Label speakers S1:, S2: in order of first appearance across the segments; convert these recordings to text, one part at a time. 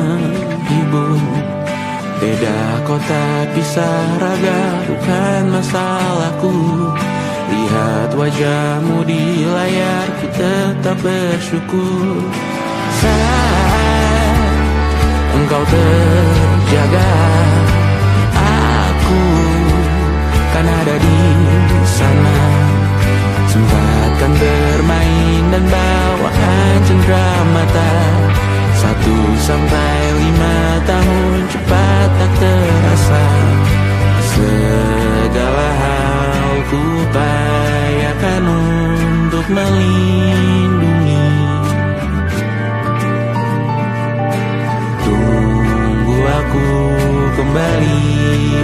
S1: menghibur. Beda kota pisah raga bukan masalahku. Lihat wajahmu di layar, ku tetap bersyukur. Saat engkau terjaga, aku kan ada di sana. Sempatkan bermain dan bawaan cendera mata. 1-5 tahun cepat tak terasa. Segala hal ku upayakan untuk melindungi. Tunggu aku kembali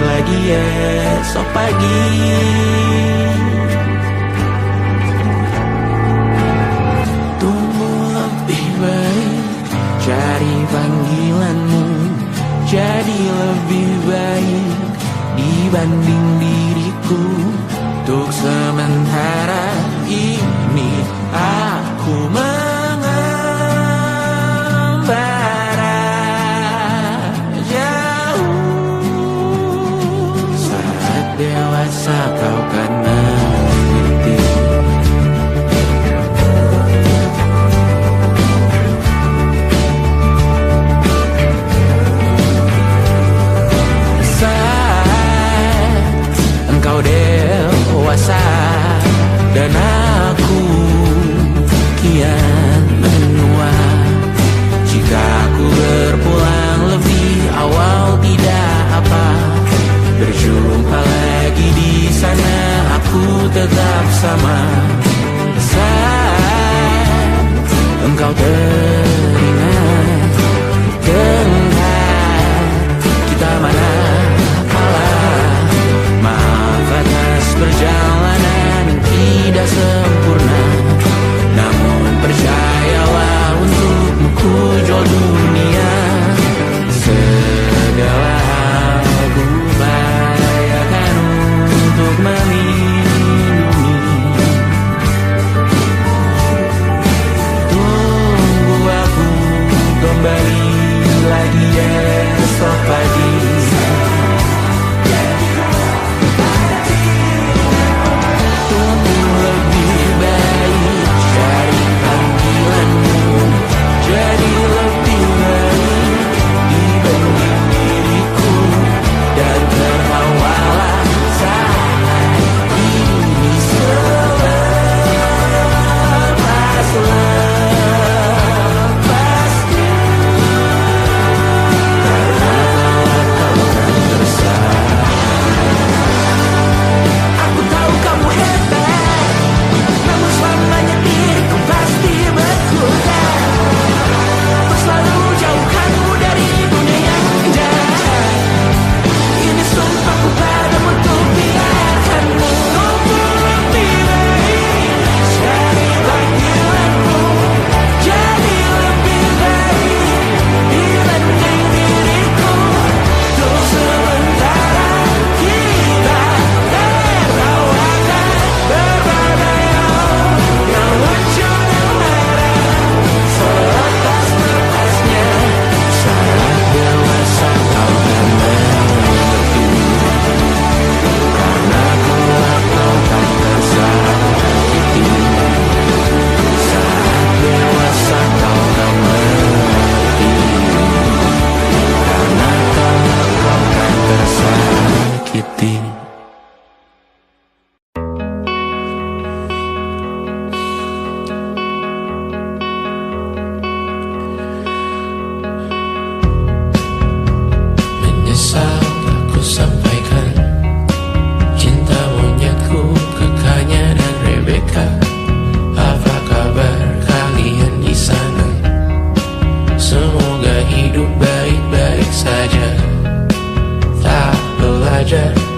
S1: lagi esok pagi. Tunggu lebih baik, cari panggilanmu jadi lebih baik dibanding diriku. Untuk sementara ini aku mengembara jauh. Saat dewasa kau kan mengerti. Engkau dewasa dan aku kian menua. Jika aku berpulang lebih awal tidak apa. Berjumpa lagi di sana, aku tetap sama. Saat engkau teringat, kita mana perjalanan tidak sempurna, namun percayalah untukmu ku jual dunia. Segala hal ku upayakan untuk melindungi. Tunggu aku kembali lagi esok pagi.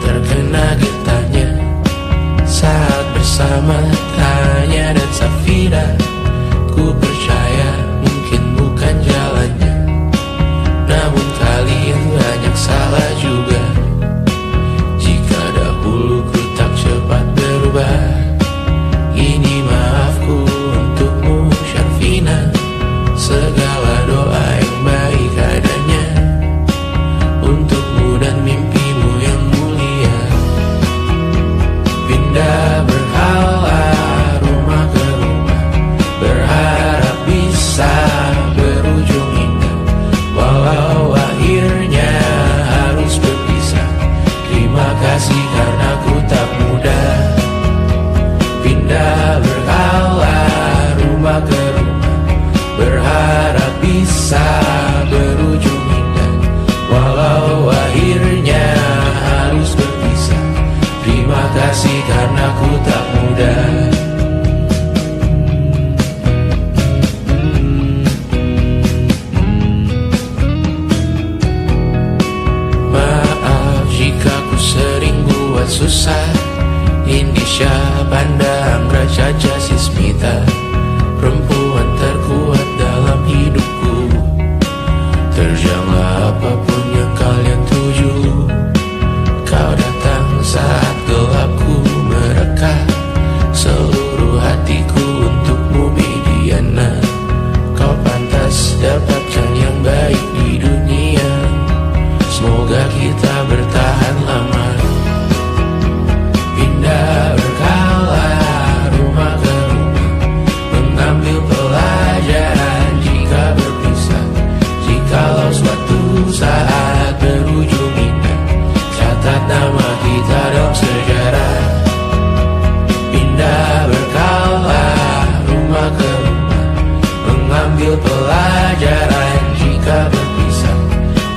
S1: Terkena getahnya saat bersama Tanya dan Safira. Ku percaya mungkin bukan jalannya, namun kalian banyak salah juga. susah. Indonesia pandang Raja Jasismita, perempuan terkuat dalam hidupku. Terjanglah apapun yang kalian tuju. Kau datang saat gelapku mereka, seluruh hatiku untukmu Mediana. Kau pantas dapatkan yang baik di dunia. Semoga kita bertahan lama. Pindah berkala rumah ke rumah, mengambil pelajaran jika berpisah. Jikalau suatu saat berujung indah, catat nama kita dalam sejarah. Pindah berkala rumah ke rumah, mengambil pelajaran jika berpisah.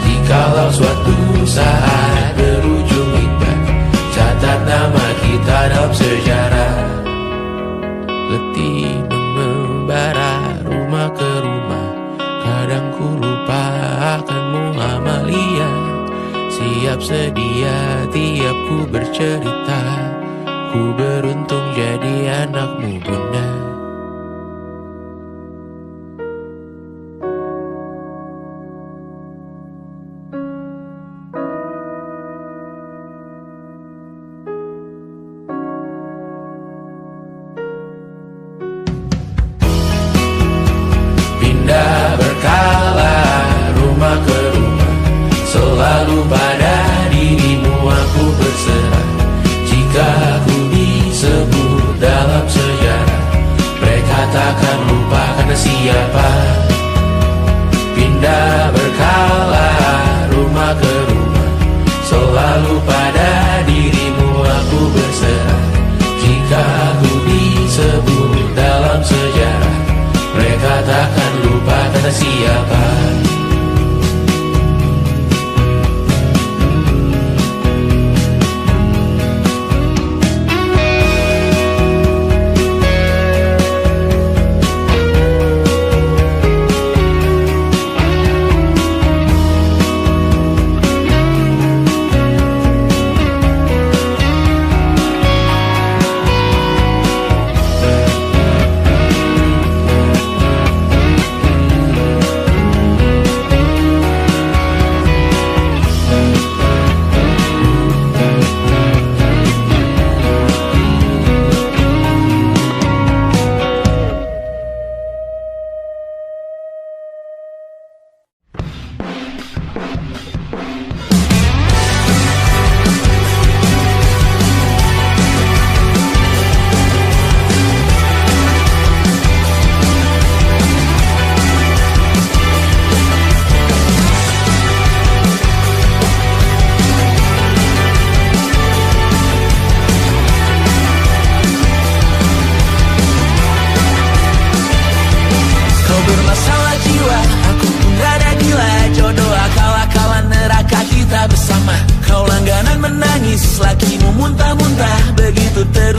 S1: Jikalau suatu saat berujung indah, catat nama kita dalam sejarah. Letih mengembara rumah ke rumah, kadang ku lupa akanmu Amalia. Siap sedia tiap ku bercerita, ku beruntung jadi anakmu bunda. Pindah berkala rumah ke rumah, selalu pada dirimu aku berserah. Jika aku disebut dalam sejarah, mereka takkan lupa karena siapa. Pindah berkala rumah ke rumah, selalu pada dirimu aku berserah. Jika aku disebut dalam sejarah, mereka takkan lupa kata siapa.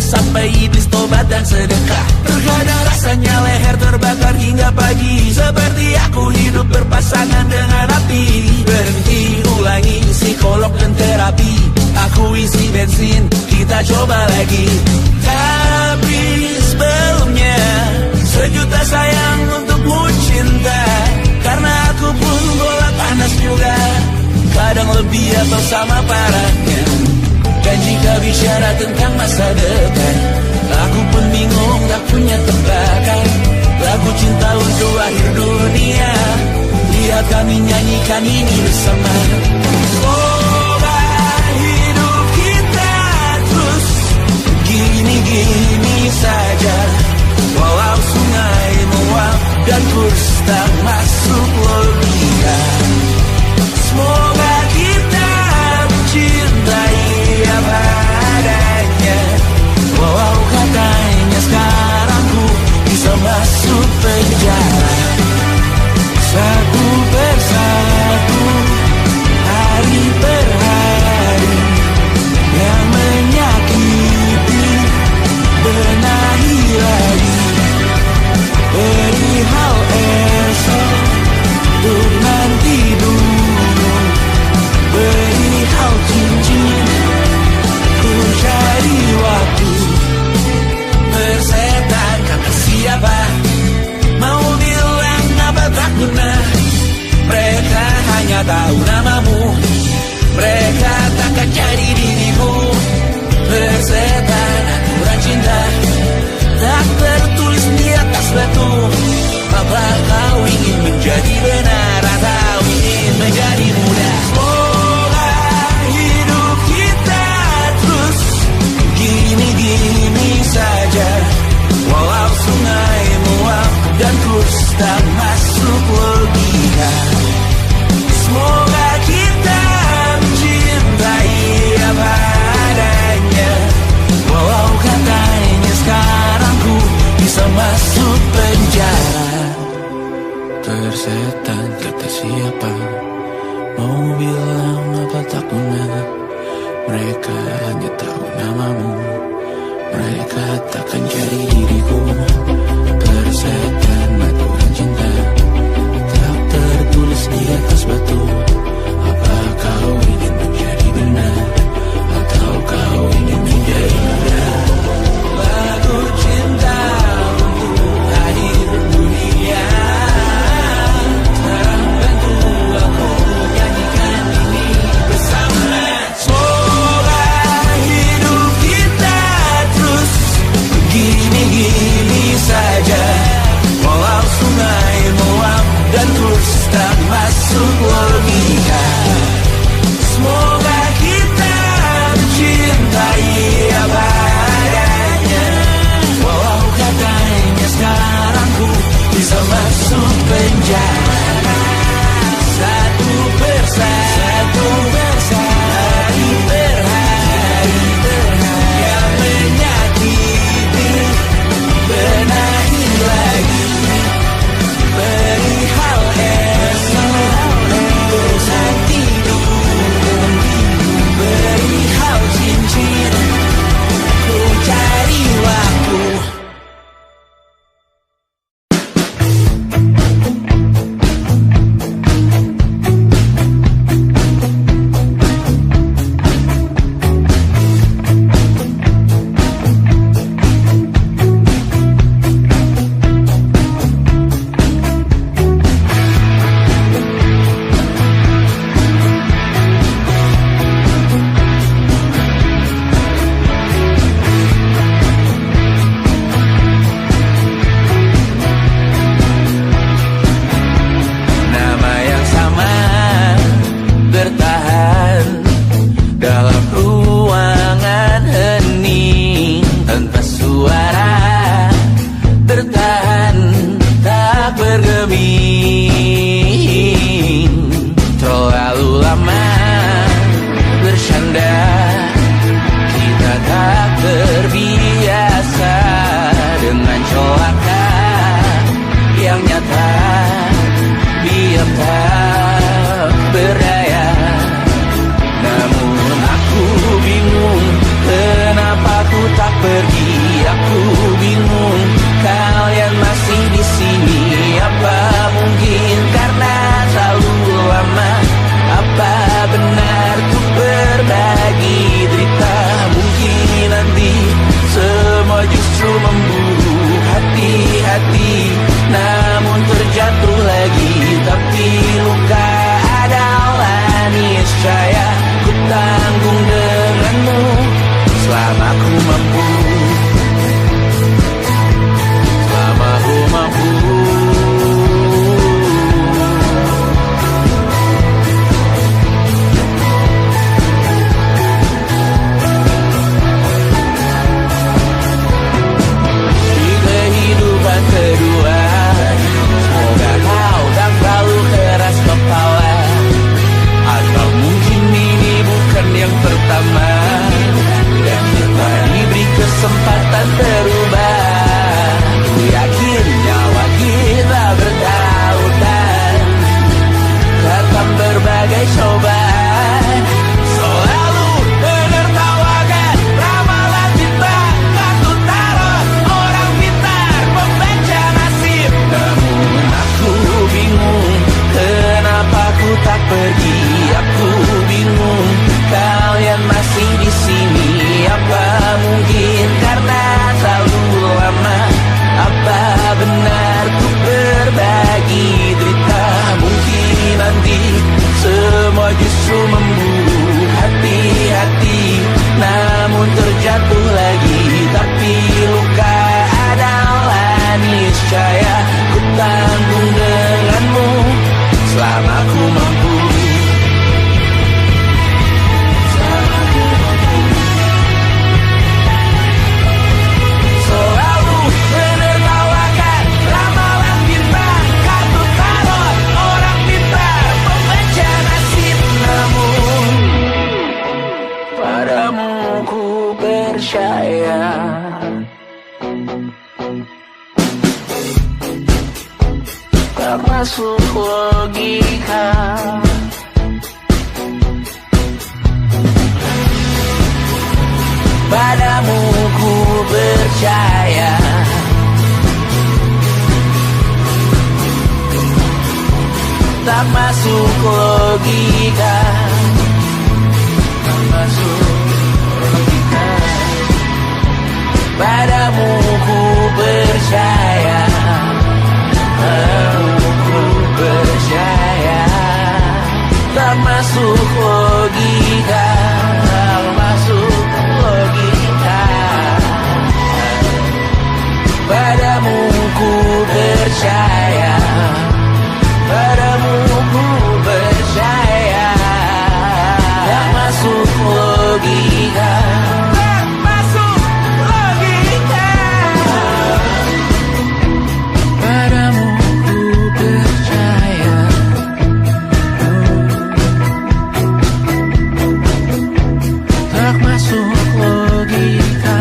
S1: Sampai iblis tobat dan sedekah. Terkadang rasanya leher terbakar hingga pagi, seperti aku hidup berpasangan dengan api. Berhenti, ulangi psikolog dan terapi. Aku isi bensin, kita coba lagi. Tapi sebelumnya, sejuta sayang untukmu cinta. Karena aku pun bola panas juga, kadang lebih atau sama parahnya. Dan jika bicara tentang masa depan, aku pun bingung tak punya tebakan. Lagu cinta untuk akhir dunia, lihat kami nyanyikan ini bersama. Semoga hidup kita terus gini-gini saja, walau sungai meluap dan kurs tak masuk logika. Semoga kita mencintai apa adanya, walau katanya sekarang ku bisa masuk penjara. Satu persatu, hari per hari, yang menyakiti benahi lagi. Perihal esok, untuk nanti dulu. hanya tahu namamu. Mereka takkan jadi diriku. Persetan aturan cinta tak tertulis di atas batu. Apa kau ingin menjadi benar atau ingin menjadi muda? Semoga hidup kita terus gini-gini saja, walau sungai meluap dan kurs tak masuk logika. Semoga kita mencintai apa adanya, walau katanya sekarang ku bisa masuk penjara. Persetan kata siapa, mau bilang apa tak guna. Mereka hanya tahu namamu. Mereka takkan jadi diriku. Persetan aturan cinta tak tertulis di atas batu. Apa kau ingin menjadi benar atau kau ingin menjadi muda? Lagu cinta untuk akhir dunia, tolong bantu aku nyanyikan ini bersama. Semoga hidup kita terus begini-gini saja, walau sungai meluap dan terus tak masuk. percaya. Tak masuk logika. Padamu ku percaya. Tak masuk logika. Tak masuk logika. Padamu ku percaya. Padamu ku percaya. Tak masuk logika. Tak masuk logika. Padamu ku percaya. Padamu ku percaya. Tak masuk logika. Tak masuk logika. Padamu ku percaya. Tak masuk logika.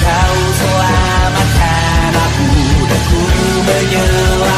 S1: Kau selamatkan aku dan ku menyelamatkan.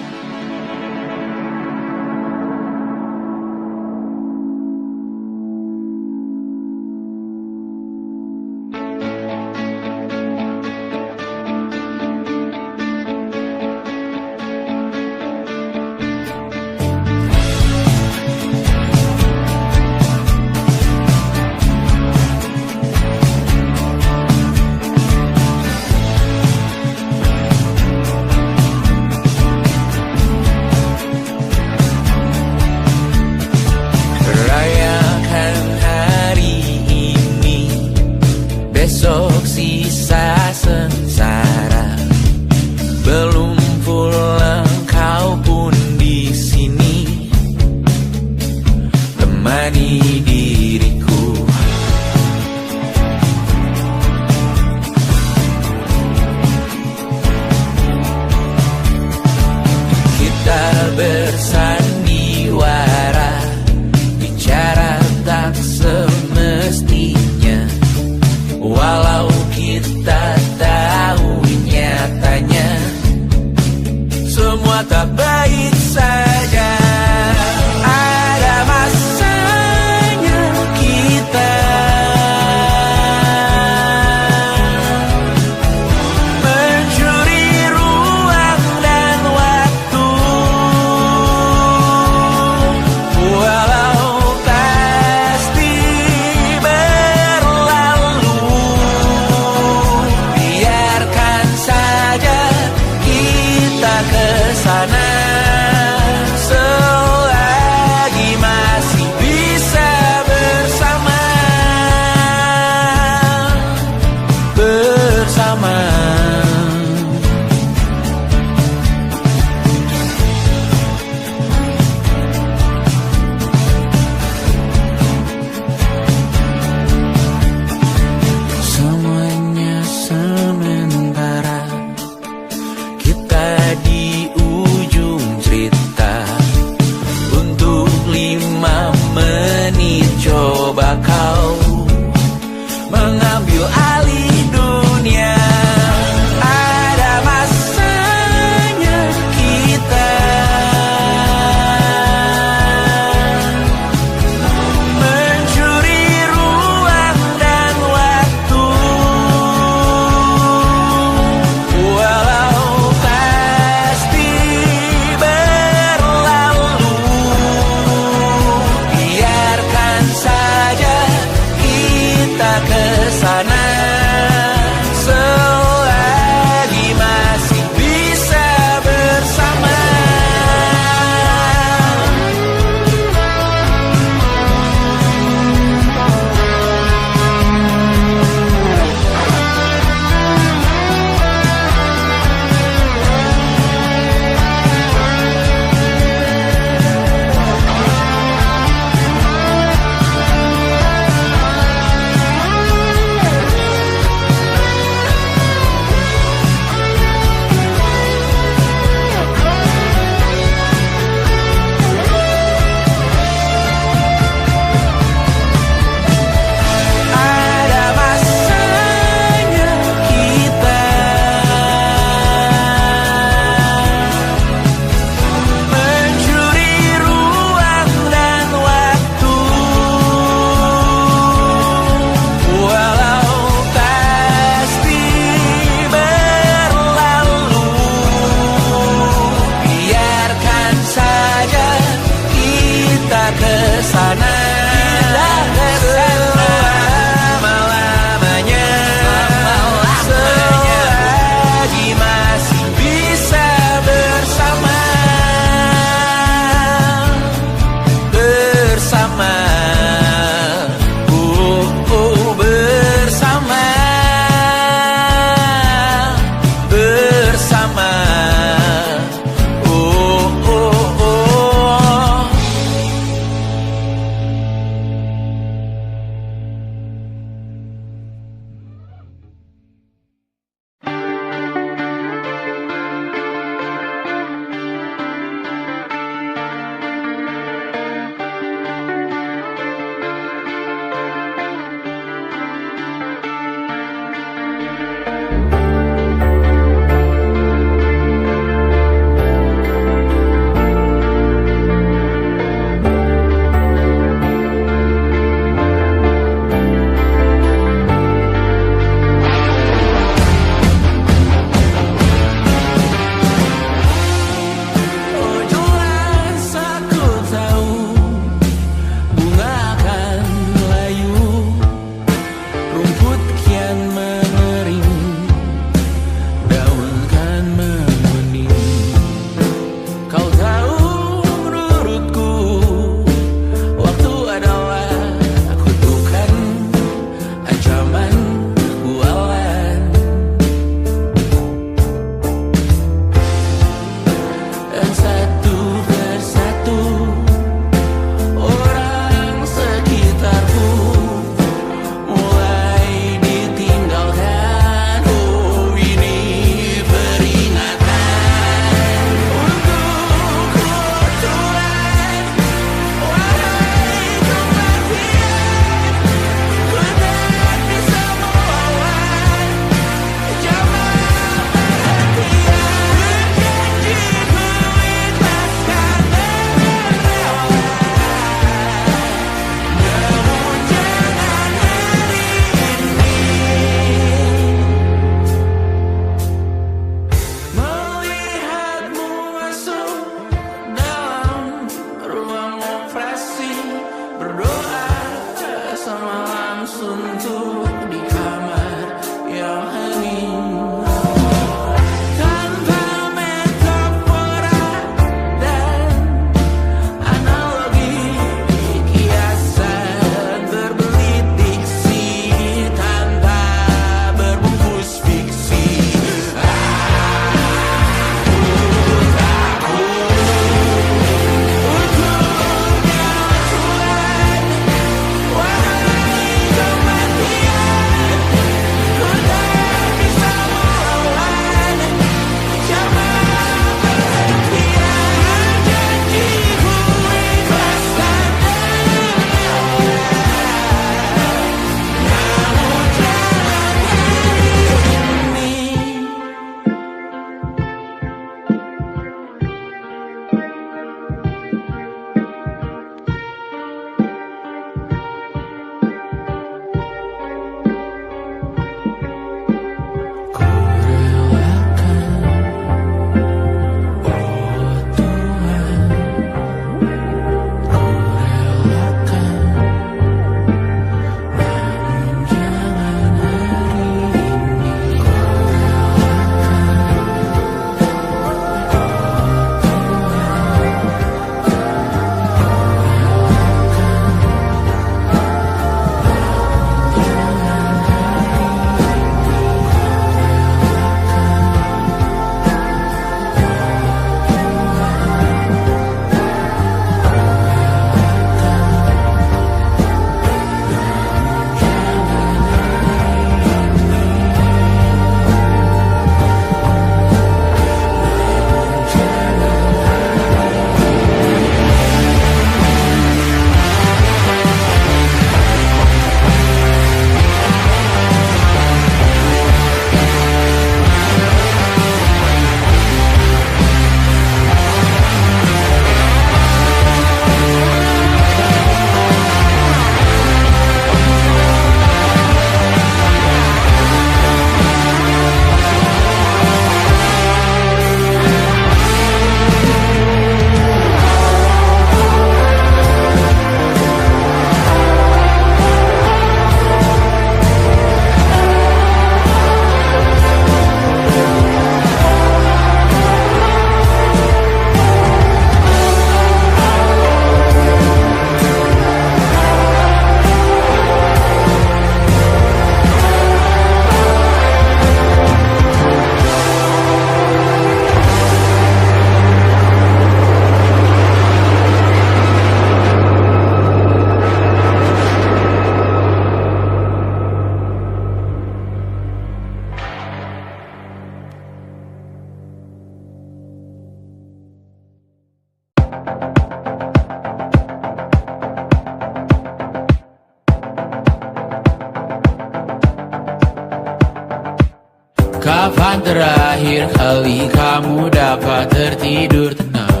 S1: Kapan terakhir kali kamu dapat tertidur tenang?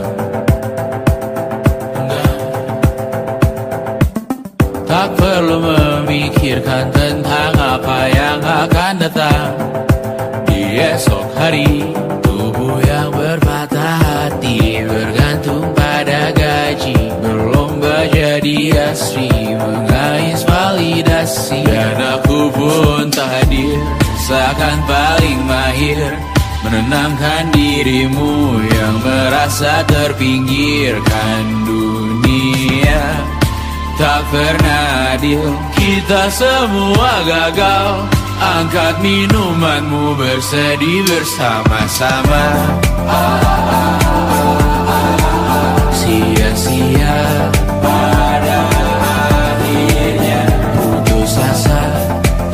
S1: Tak perlu memikirkan tentang apa yang akan datang di esok hari. Tubuh yang berpatah hati bergantung pada gaji, berlomba jadi asri, mengais validasi. Dan aku pun tak hadir, seakan paling mahir menenangkan dirimu yang merasa terpinggirkan dunia. Tak pernah adil, kita semua gagal. Angkat minumanmu, bersedih bersama-sama. Sia-sia pada akhirnya putus asa,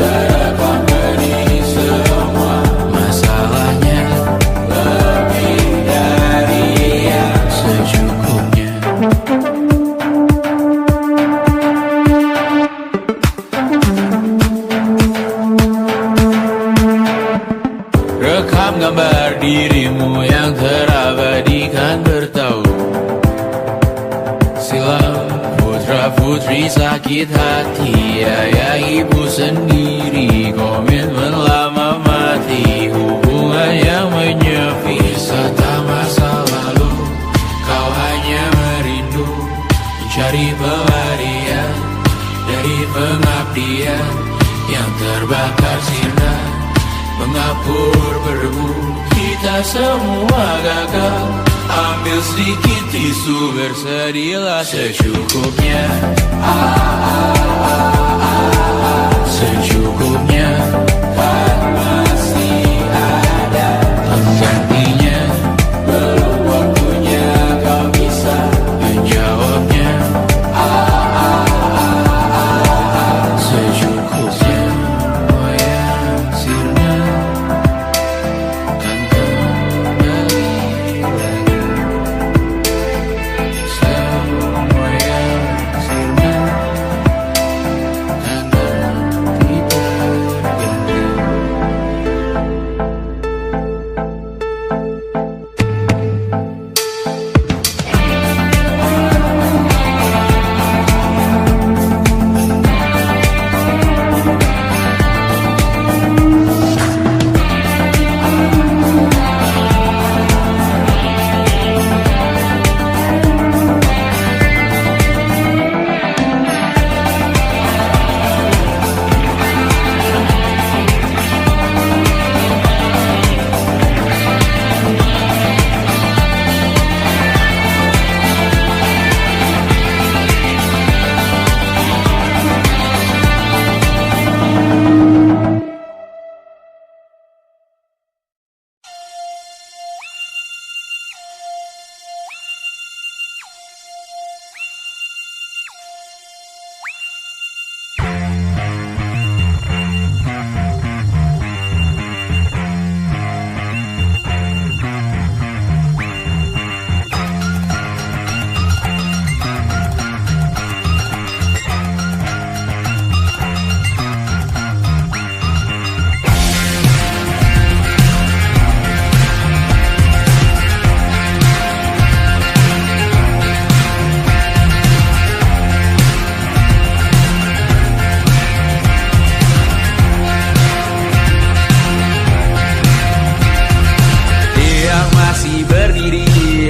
S1: terekam benih semua masalahnya. Lebih dari yang secukupnya. Rekam gambar dirimu yang terabadikan bertahun silam. Putra-putri sakit hati, ayah ibu sendiri, komitmen lama mati, hubungan yang menyepi. Wisata masa lalu, kau hanya merindu, mencari pelarian dari pengabdian yang terbakar sirna, mengapur berdebu. Kita semua gagal. Ambil sedikit tisu, bersedihlah secukupnya. Secukupnya, kan masih ada penggantinya. Belum waktunya kau bisa menjawabnya. Secukupnya, wayang sirna kan kembali lagi. Semua yang sirna kan ganti berganti.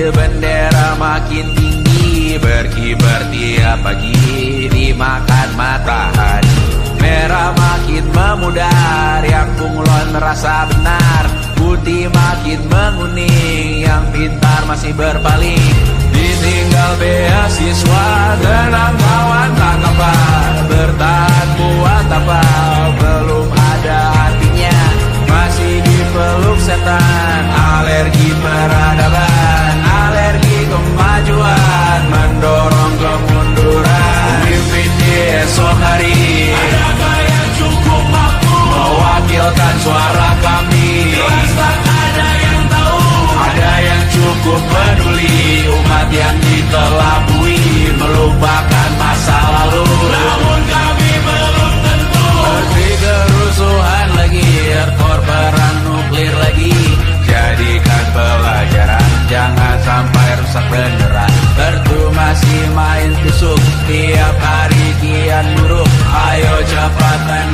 S1: Bendera makin tinggi, berkibar tiap pagi, dimakan matahari. Merah makin memudar, yang bunglon merasa benar. Putih makin menguning, yang pintar masih berpaling. Ditinggal beasiswa, tenang kawan tak apa. Bertahan buat apa, belum ada artinya. Masih dipeluk setan, alergi peradaban, alergi kemajuan, mendorong kemunduran. Pemimpin di esok hari, adakah yang cukup mampu mewakilkan suara kami? Jelas tak ada yang tahu, ada yang cukup peduli. Umat yang ditelabui melupakan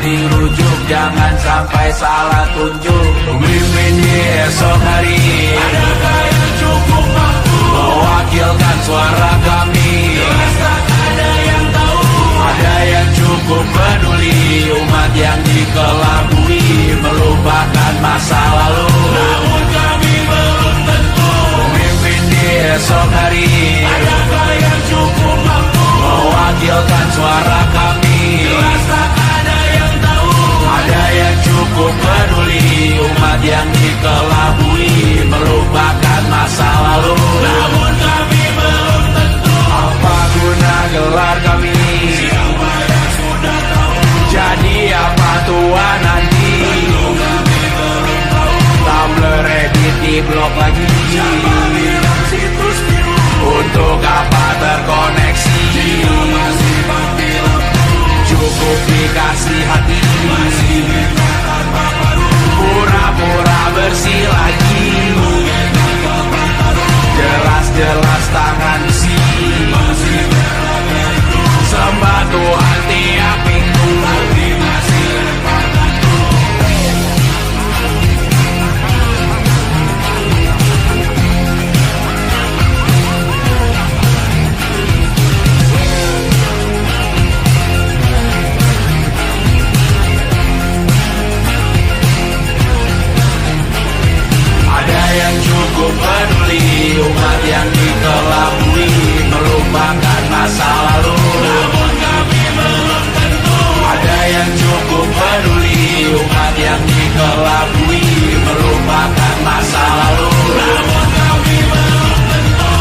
S1: mending rujuk, jangan sampai salah tunjuk. Pemimpin di esok hari, adakah yang cukup mampu mewakilkan suara kami? Jelas tak ada yang tahu. Ada yang cukup peduli, umat yang dikelabui, melupakan masa lalu. Namun kami belum tentu pemimpin di esok hari, adakah yang cukup mampu mewakilkan suara kami? Jelas tak ada yang tahu. Ada yang cukup peduli, umat yang dikelabui, melupakan masa lalu. Namun kami belum tentu. Apa guna gelar kami? Siapa yang sudah tahu? Jadi apa tua nanti? Tentu kami belum tahu. Tumblr, Reddit di blog lagi. Siapa bilang situs biru? Untuk apa terkoneksi? Jika masih mati lampu, cukup dikasih hati. Masih minta tanpa baru, pura-pura bersih lagi. Jelas-jelas tangan besi, masih berada itu. Sembah Tuhan tiap minggu, tapi masih lempar batu. Ada yang cukup peduli, umat yang dikelabui, melupakan masa lalu. Namun kami belum tentu. Ada yang cukup peduli, umat yang dikelabui, melupakan masa lalu. Namun kami belum tentu.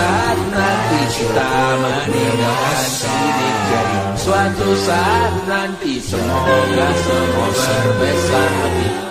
S1: saat nanti kita meninggalkan sidik jari, suatu saat nanti semoga semua berbesar hati.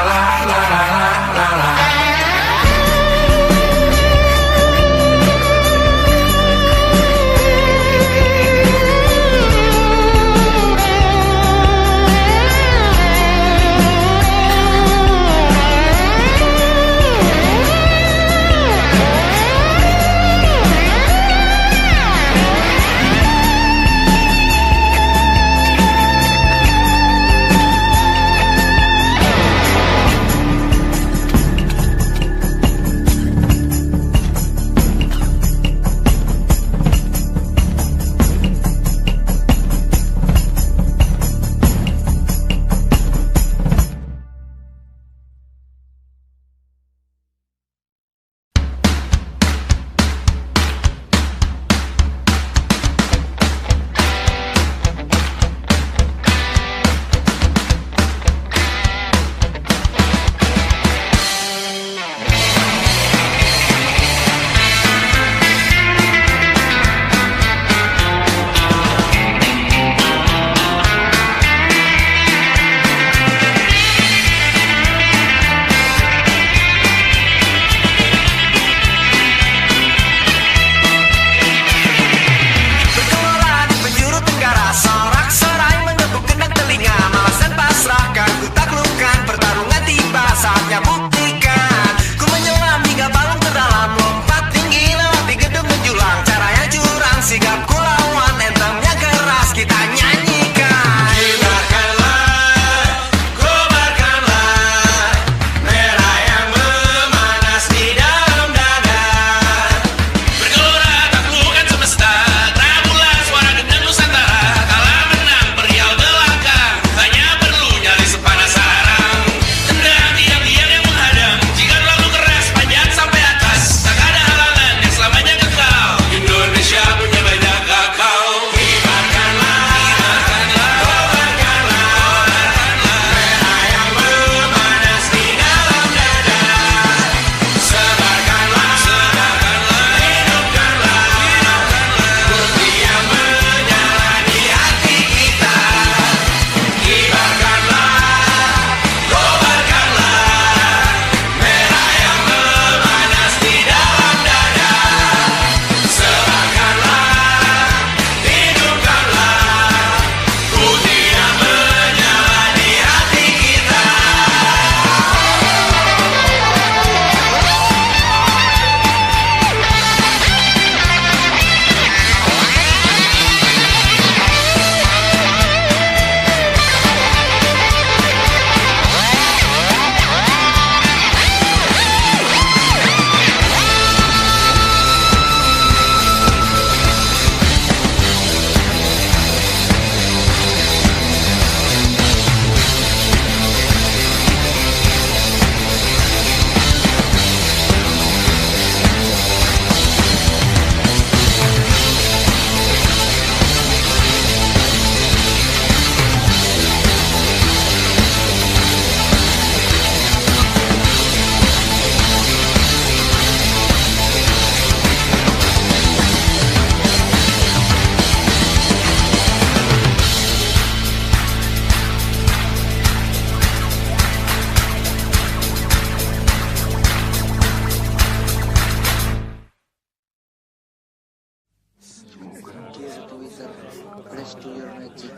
S2: magic.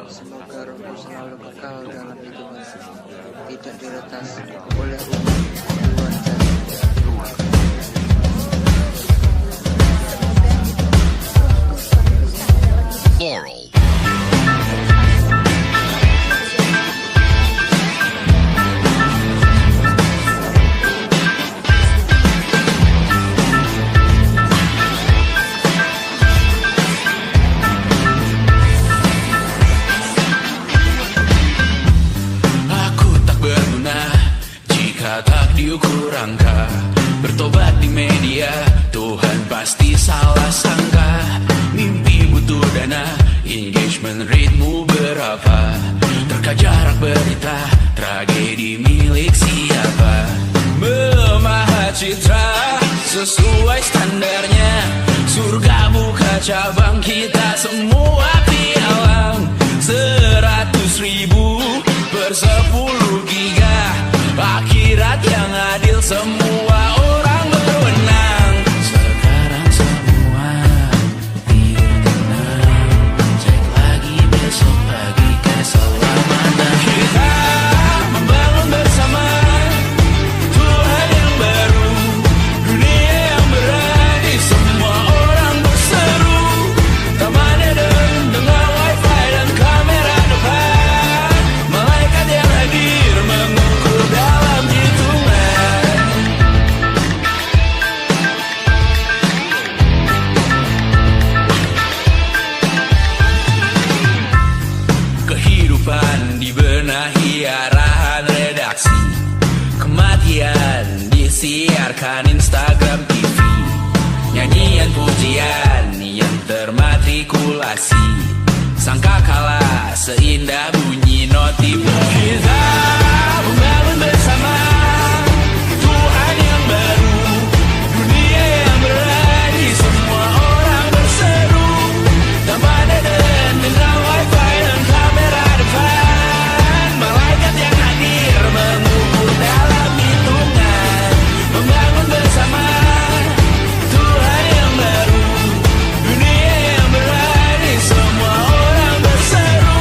S2: Semoga rohku selalu kekal dalam hidupan, tidak diretas oleh umat luar
S3: Laurel.
S1: Tak diukur angka, bertobat di media, Tuhan pasti salah sangka. Mimpi butuh dana, engagement ritmu berapa, terka jarak berita, tragedi milik siapa. Memahat citra sesuai standarnya, surga buka cabang, kita semua pialang. 100.000 per 10 giga, akhirat yang adil, semua orang berwenang. Sekarang semua tidur tenang, cek lagi besok pagi keselamatan. Kita membangun bersama Tuhan yang baru, dunia yang berani, semua orang berseru. Taman Eden dengan wifi dan kamera depan, malaikat yang hadir mengukur dalam hitungan. Kehidupan dibenahi arahan redaksi, kematian disiarkan Instagram TV, nyanyian pujian yang termatrikulasi, sangka kalah seindah bunyi notif. Kita membangun bersama Tuhan yang baru, dunia yang berani, semua orang berseru. Taman Eden dengan wifi dan kamera depan, malaikat yang hadir mengukur dalam hitungan. Membangun bersama Tuhan yang baru, dunia yang berani, semua orang berseru.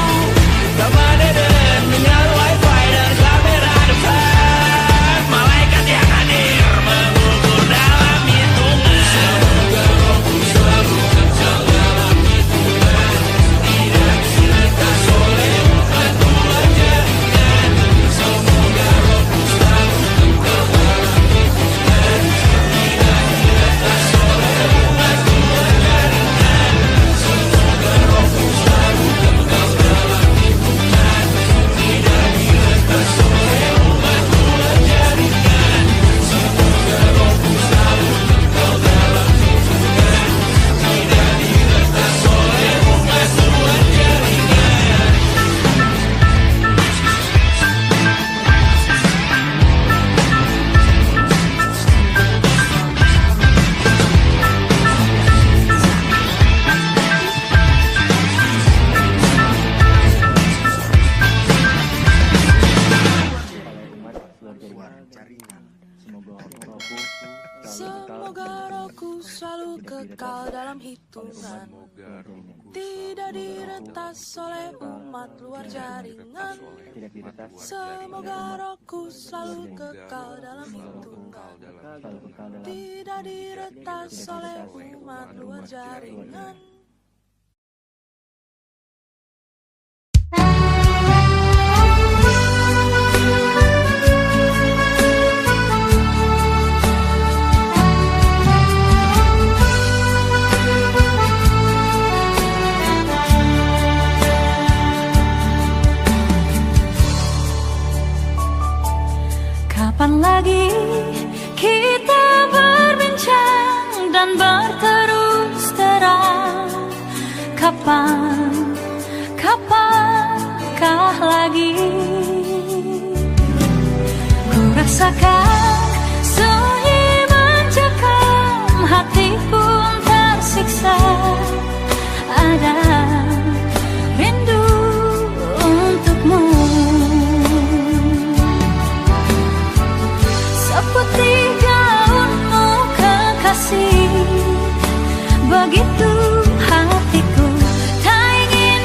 S1: Taman Eden dengan wifi dan kamera depan, malaikat yang hadir mengukur dalam hitungan. Semoga rohku selalu kekal dalam hitungan, tidak diretas oleh umat luar jaringan. Semoga rohku selalu kekal dalam hitungan, tidak diretas oleh umat luar jaringan. Semoga rohku selalu kekal dalam hitungan, tidak diretas oleh umat luar jaringan. Semoga rohku selalu kekal dalam hitungan, tidak diretas oleh umat luar jaringan.
S4: Semoga rohku selalu kekal dalam hitungan, tidak diretas oleh umat luar jaringan. Semoga rohku selalu kekal dalam hitungan, tidak diretas oleh umat luar jaringan.
S5: Kapan lagi kita berbincang dan berterus terang? Kapankah lagi ku rasakan sunyi mencekam, hati pun tersiksa. Ada rindu untukmu, seperti gaunmu kekasih. Begitu hatiku tak ingin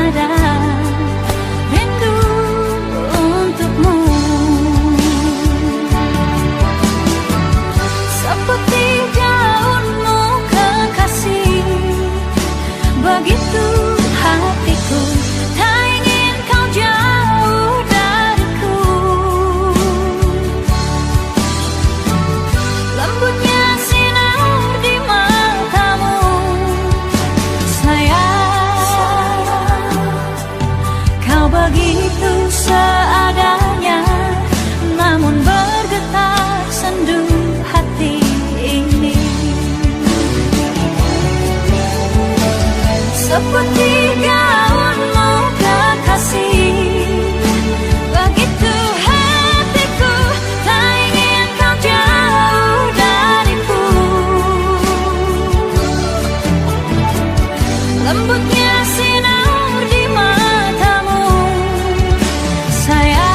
S5: ada rindu untukmu. Seperti daunmu kekasih, begitu hatiku tak ingin kau jauh dariku. Lembutnya sinar di matamu, sayang, kau begitu seadanya, namun bergetar sendu hati ini. Seperti gaunmu kekasih, begitu hatiku tak ingin kau jauh dariku. Lembutnya sinar di matamu, sayang,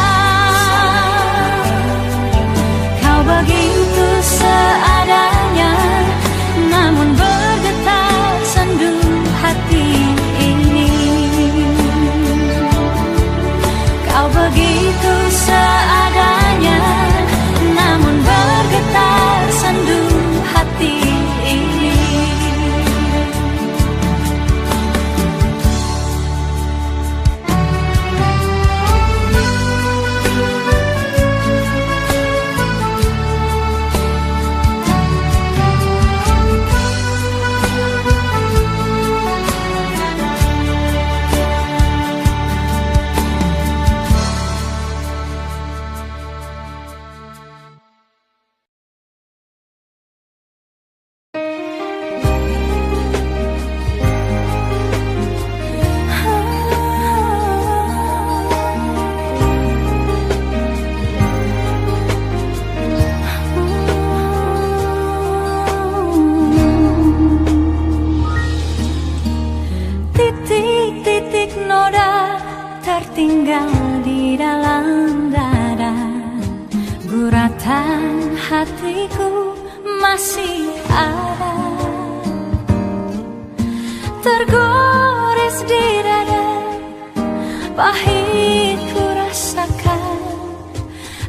S5: kau begitu seadanya, namun bergetar sendu hati ini. Kau begitu seadanya, namun bergetar sendu hati ini. Titik-titik noda tertinggal di dalam dada, guratan hatiku masih ada, tergores di dada, pahit ku rasakan.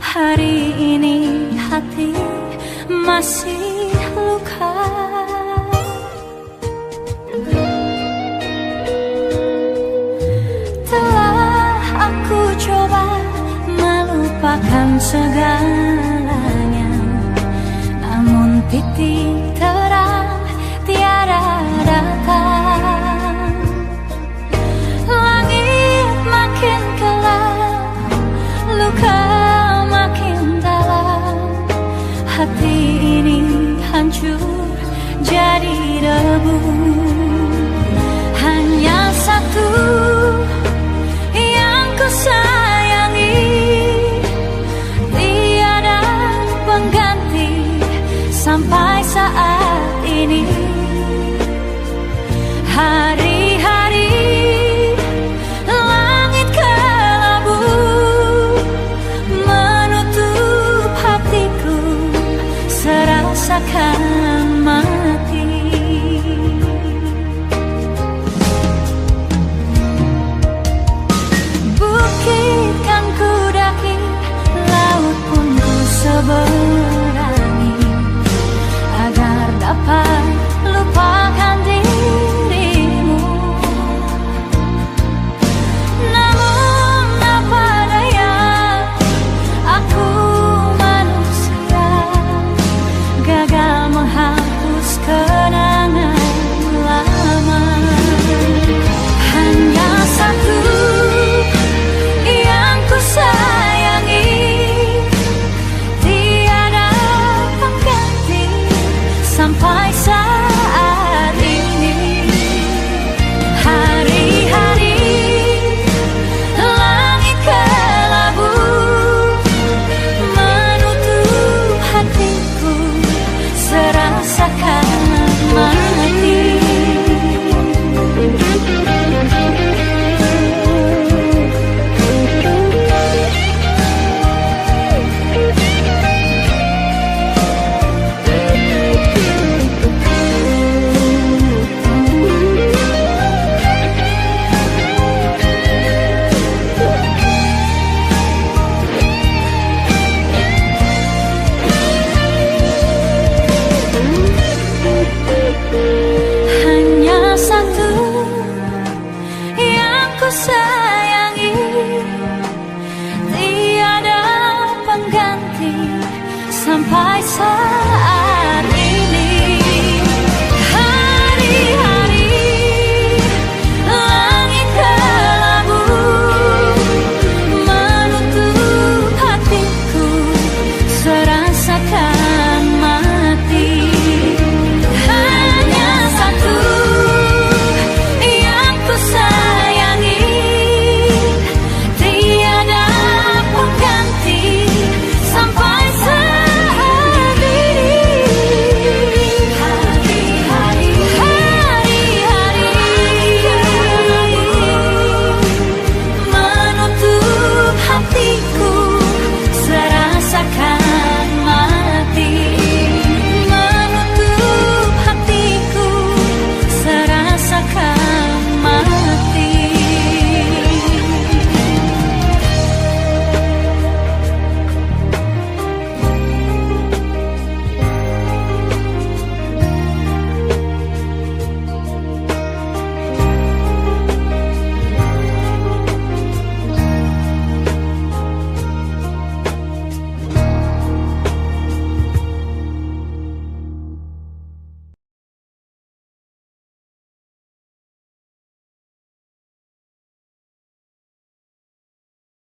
S5: Hari ini hati masih luka. Aku coba melupakan segalanya, namun titik terang tiada datang. Langit makin gelap, luka makin dalam, hati ini hancur jadi debu. Hanya satu sayangi, tiada pengganti sampai saat bisa